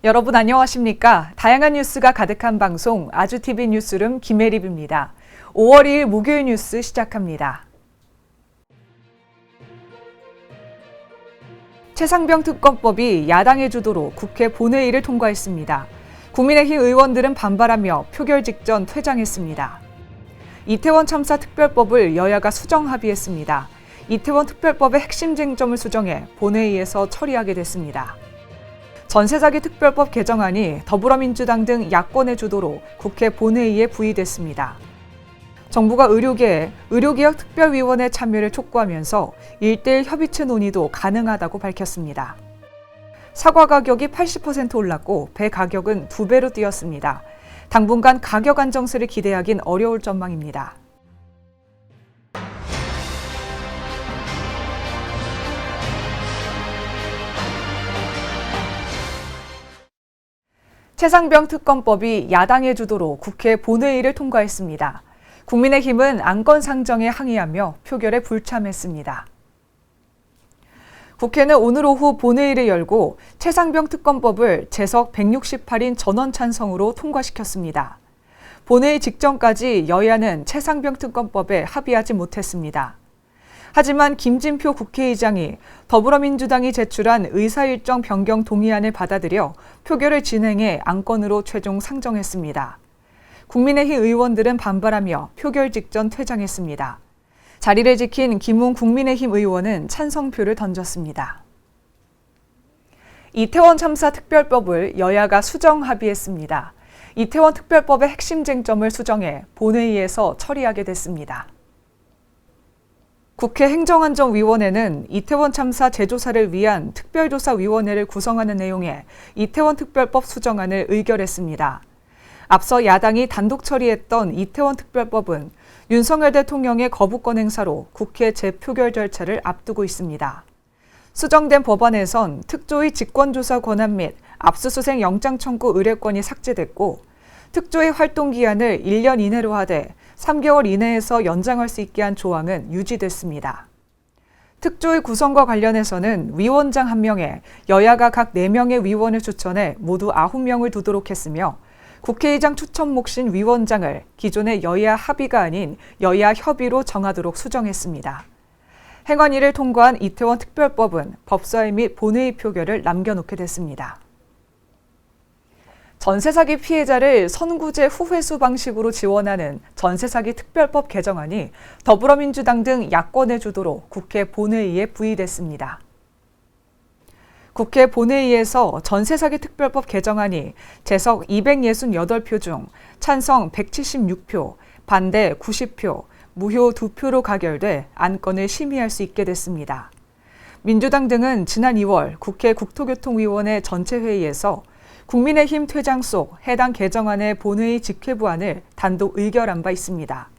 여러분 안녕하십니까? 다양한 뉴스가 가득한 방송 아주TV 뉴스룸 김혜립입니다. 5월 2일 목요일 뉴스 시작합니다. 최상병 특검법이 야당의 주도로 국회 본회의를 통과했습니다. 국민의힘 의원들은 반발하며 표결 직전 퇴장했습니다. 이태원 참사 특별법을 여야가 수정 합의했습니다. 이태원 특별법의 핵심 쟁점을 수정해 본회의에서 처리하게 됐습니다. 전세사기 특별법 개정안이 더불어민주당 등 야권의 주도로 국회 본회의에 부의됐습니다. 정부가 의료계에 의료개혁 특별위원회 참여를 촉구하면서 1:1 협의체 논의도 가능하다고 밝혔습니다. 사과 가격이 80% 올랐고 배 가격은 2배로 뛰었습니다. 당분간 가격 안정세를 기대하긴 어려울 전망입니다. 최상병 특검법이 야당의 주도로 국회 본회의를 통과했습니다. 국민의힘은 안건 상정에 항의하며 표결에 불참했습니다. 국회는 오늘 오후 본회의를 열고 최상병 특검법을 재석 168인 전원 찬성으로 통과시켰습니다. 본회의 직전까지 여야는 최상병 특검법에 합의하지 못했습니다. 하지만 김진표 국회의장이 더불어민주당이 제출한 의사일정 변경 동의안을 받아들여 표결을 진행해 안건으로 최종 상정했습니다. 국민의힘 의원들은 반발하며 표결 직전 퇴장했습니다. 자리를 지킨 김웅 국민의힘 의원은 찬성표를 던졌습니다. 이태원 참사 특별법을 여야가 수정 합의했습니다. 이태원 특별법의 핵심 쟁점을 수정해 본회의에서 처리하게 됐습니다. 국회 행정안전위원회는 이태원 참사 재조사를 위한 특별조사위원회를 구성하는 내용의 이태원 특별법 수정안을 의결했습니다. 앞서 야당이 단독 처리했던 이태원 특별법은 윤석열 대통령의 거부권 행사로 국회 재표결 절차를 앞두고 있습니다. 수정된 법안에선 특조위 직권조사 권한 및 압수수색 영장 청구 의뢰권이 삭제됐고 특조위 활동 기한을 1년 이내로 하되 3개월 이내에서 연장할 수 있게 한 조항은 유지됐습니다. 특조위 구성과 관련해서는 위원장 1명에 여야가 각 4명의 위원을 추천해 모두 9명을 두도록 했으며 국회의장 추천 몫인 위원장을 기존의 여야 합의가 아닌 여야 협의로 정하도록 수정했습니다. 행안위를 통과한 이태원 특별법은 법사위 및 본회의 표결을 남겨놓게 됐습니다. 전세사기 피해자를 선구제 후회수 방식으로 지원하는 전세사기 특별법 개정안이 더불어민주당 등 야권의 주도로 국회 본회의에 부의됐습니다. 국회 본회의에서 전세사기 특별법 개정안이 재석 268표 중 찬성 176표, 반대 90표, 무효 2표로 가결돼 안건을 심의할 수 있게 됐습니다. 민주당 등은 지난 2월 국회 국토교통위원회 전체 회의에서 국민의힘 퇴장 속 해당 개정안의 본회의 직회부안을 단독 의결한 바 있습니다.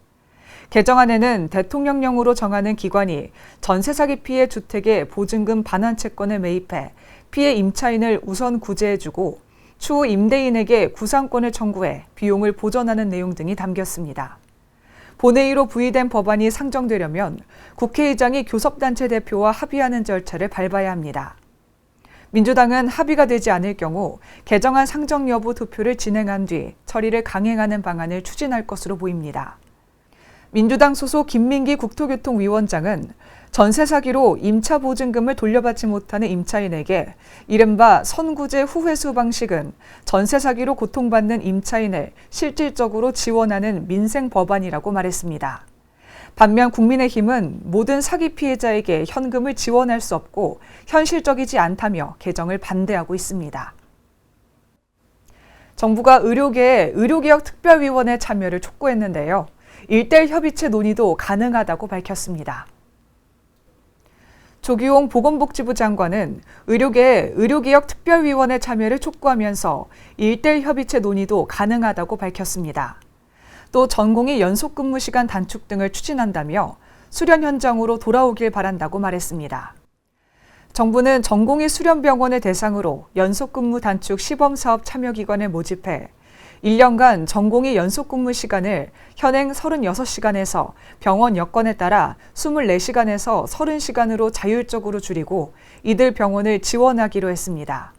개정안에는 대통령령으로 정하는 기관이 전세 사기 피해 주택에 보증금 반환 채권을 매입해 피해 임차인을 우선 구제해주고 추후 임대인에게 구상권을 청구해 비용을 보전하는 내용 등이 담겼습니다. 본회의로 부의된 법안이 상정되려면 국회의장이 교섭단체 대표와 합의하는 절차를 밟아야 합니다. 민주당은 합의가 되지 않을 경우 개정안 상정 여부 투표를 진행한 뒤 처리를 강행하는 방안을 추진할 것으로 보입니다. 민주당 소속 김민기 국토교통위원장은 전세 사기로 임차 보증금을 돌려받지 못하는 임차인에게 이른바 선구제 후회수 방식은 전세 사기로 고통받는 임차인을 실질적으로 지원하는 민생 법안이라고 말했습니다. 반면 국민의힘은 모든 사기 피해자에게 현금을 지원할 수 없고 현실적이지 않다며 개정을 반대하고 있습니다. 정부가 의료계에 의료개혁 특별위원회 참여를 촉구했는데요. 1:1 협의체 논의도 가능하다고 밝혔습니다. 조규홍 보건복지부 장관은 의료계에 의료개혁 특별위원회 참여를 촉구하면서 1:1 협의체 논의도 가능하다고 밝혔습니다. 또 전공의 연속근무 시간 단축 등을 추진한다며 수련 현장으로 돌아오길 바란다고 말했습니다. 정부는 전공의 수련병원을 대상으로 연속근무 단축 시범사업 참여기관을 모집해 1년간 전공의 연속근무 시간을 현행 36시간에서 병원 여건에 따라 24시간에서 30시간으로 자율적으로 줄이고 이들 병원을 지원하기로 했습니다.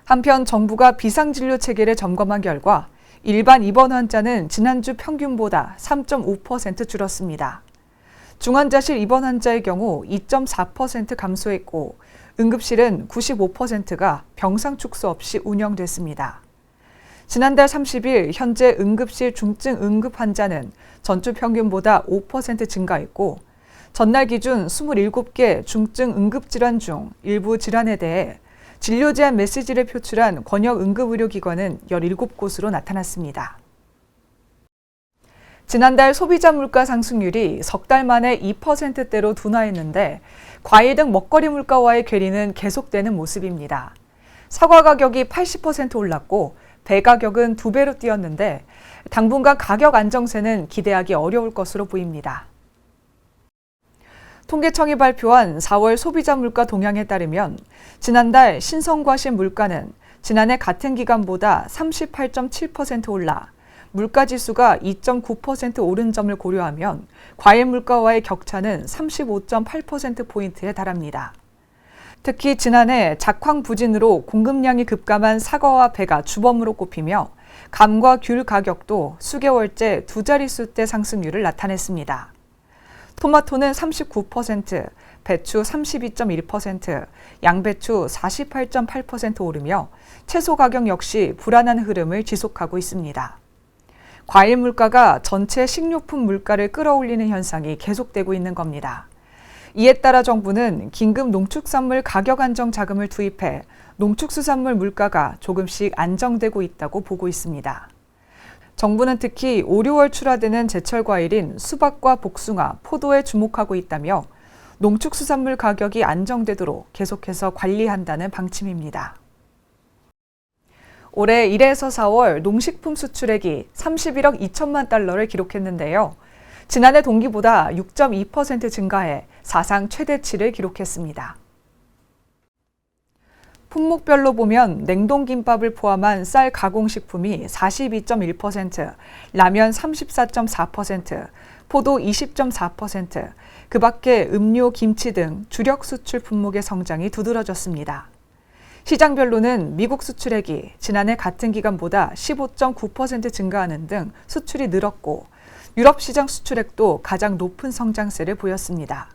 한편 정부가 비상진료 체계를 점검한 결과 일반 입원 환자는 지난주 평균보다 3.5% 줄었습니다. 중환자실 입원 환자의 경우 2.4% 감소했고 응급실은 95%가 병상 축소 없이 운영됐습니다. 지난달 30일 현재 응급실 중증 응급 환자는 전주 평균보다 5% 증가했고 전날 기준 27개 중증 응급질환 중 일부 질환에 대해 진료 제한 메시지를 표출한 권역 응급의료기관은 17곳으로 나타났습니다. 지난달 소비자 물가 상승률이 석 달 만에 2%대로 둔화했는데 과일 등 먹거리 물가와의 괴리는 계속되는 모습입니다. 사과 가격이 80% 올랐고 배 가격은 2배로 뛰었는데 당분간 가격 안정세는 기대하기 어려울 것으로 보입니다. 통계청이 발표한 4월 소비자 물가 동향에 따르면 지난달 신성과실 물가는 지난해 같은 기간보다 38.7% 올라 물가지수가 2.9% 오른 점을 고려하면 과일 물가와의 격차는 35.8%포인트에 달합니다. 특히 지난해 작황 부진으로 공급량이 급감한 사과와 배가 주범으로 꼽히며 감과 귤 가격도 수개월째 두 자릿수대 상승률을 나타냈습니다. 토마토는 39%, 배추 32.1%, 양배추 48.8% 오르며 채소 가격 역시 불안한 흐름을 지속하고 있습니다. 과일 물가가 전체 식료품 물가를 끌어올리는 현상이 계속되고 있는 겁니다. 이에 따라 정부는 긴급 농축산물 가격 안정 자금을 투입해 농축수산물 물가가 조금씩 안정되고 있다고 보고 있습니다. 정부는 특히 5, 6월 출하되는 제철 과일인 수박과 복숭아, 포도에 주목하고 있다며 농축수산물 가격이 안정되도록 계속해서 관리한다는 방침입니다. 올해 1에서 4월 농식품 수출액이 31억 2천만 달러를 기록했는데요. 지난해 동기보다 6.2% 증가해 사상 최대치를 기록했습니다. 품목별로 보면 냉동김밥을 포함한 쌀 가공식품이 42.1%, 라면 34.4%, 포도 20.4%, 그 밖에 음료, 김치 등 주력 수출 품목의 성장이 두드러졌습니다. 시장별로는 미국 수출액이 지난해 같은 기간보다 15.9% 증가하는 등 수출이 늘었고 유럽 시장 수출액도 가장 높은 성장세를 보였습니다.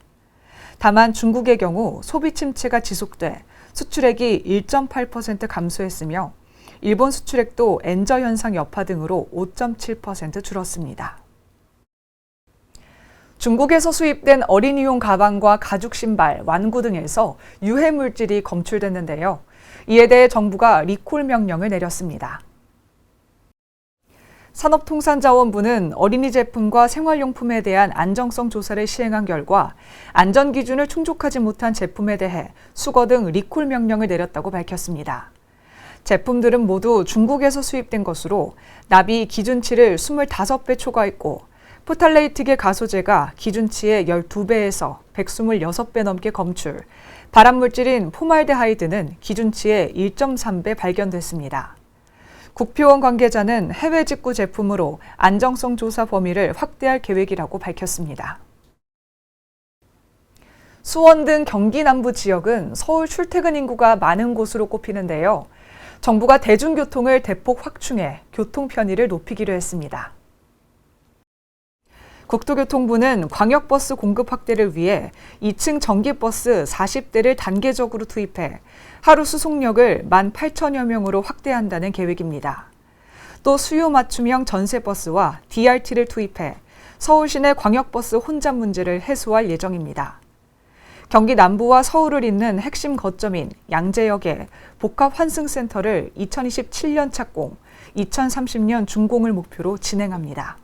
다만 중국의 경우 소비 침체가 지속돼 수출액이 1.8% 감소했으며 일본 수출액도 엔저 현상 여파 등으로 5.7% 줄었습니다. 중국에서 수입된 어린이용 가방과 가죽 신발, 완구 등에서 유해 물질이 검출됐는데요. 이에 대해 정부가 리콜 명령을 내렸습니다. 산업통상자원부는 어린이 제품과 생활용품에 대한 안정성 조사를 시행한 결과 안전기준을 충족하지 못한 제품에 대해 수거 등 리콜 명령을 내렸다고 밝혔습니다. 제품들은 모두 중국에서 수입된 것으로 납이 기준치를 25배 초과했고 포탈레이트계 가소제가 기준치의 12배에서 126배 넘게 검출, 발암물질인 포말데하이드는 기준치의 1.3배 발견됐습니다. 국표원 관계자는 해외 직구 제품으로 안정성 조사 범위를 확대할 계획이라고 밝혔습니다. 수원 등 경기 남부 지역은 서울 출퇴근 인구가 많은 곳으로 꼽히는데요. 정부가 대중교통을 대폭 확충해 교통 편의를 높이기로 했습니다. 국토교통부는 광역버스 공급 확대를 위해 2층 전기버스 40대를 단계적으로 투입해 하루 수송력을 18,000여 명으로 확대한다는 계획입니다. 또 수요 맞춤형 전세버스와 DRT를 투입해 서울 시내 광역버스 혼잡 문제를 해소할 예정입니다. 경기 남부와 서울을 잇는 핵심 거점인 양재역에 복합환승센터를 2027년 착공, 2030년 준공을 목표로 진행합니다.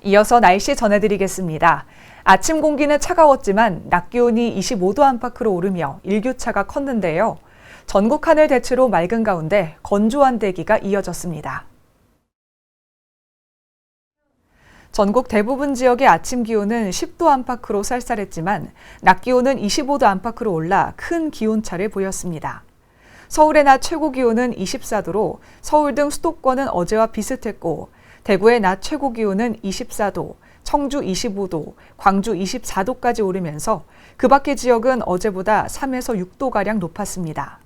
이어서 날씨 전해드리겠습니다. 아침 공기는 차가웠지만 낮 기온이 25도 안팎으로 오르며 일교차가 컸는데요. 전국 하늘 대체로 맑은 가운데 건조한 대기가 이어졌습니다. 전국 대부분 지역의 아침 기온은 10도 안팎으로 쌀쌀했지만 낮 기온은 25도 안팎으로 올라 큰 기온차를 보였습니다. 서울의 낮 최고 기온은 24도로 서울 등 수도권은 어제와 비슷했고 대구의 낮 최고 기온은 24도, 청주 25도, 광주 24도까지 오르면서 그 밖의 지역은 어제보다 3에서 6도가량 높았습니다.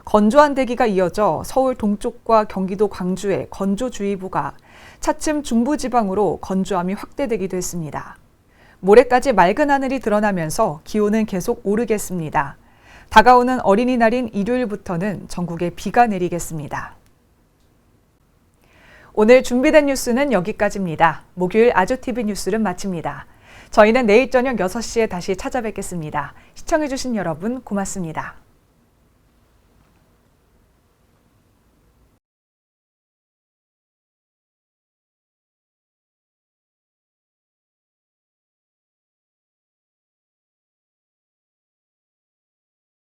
건조한 대기가 이어져 서울 동쪽과 경기도 광주에 건조주의보가, 차츰 중부지방으로 건조함이 확대되기도 했습니다. 모레까지 맑은 하늘이 드러나면서 기온은 계속 오르겠습니다. 다가오는 어린이날인 일요일부터는 전국에 비가 내리겠습니다. 오늘 준비된 뉴스는 여기까지입니다. 목요일 아주TV 뉴스를 마칩니다. 저희는 내일 저녁 6시에 다시 찾아뵙겠습니다. 시청해주신 여러분 고맙습니다.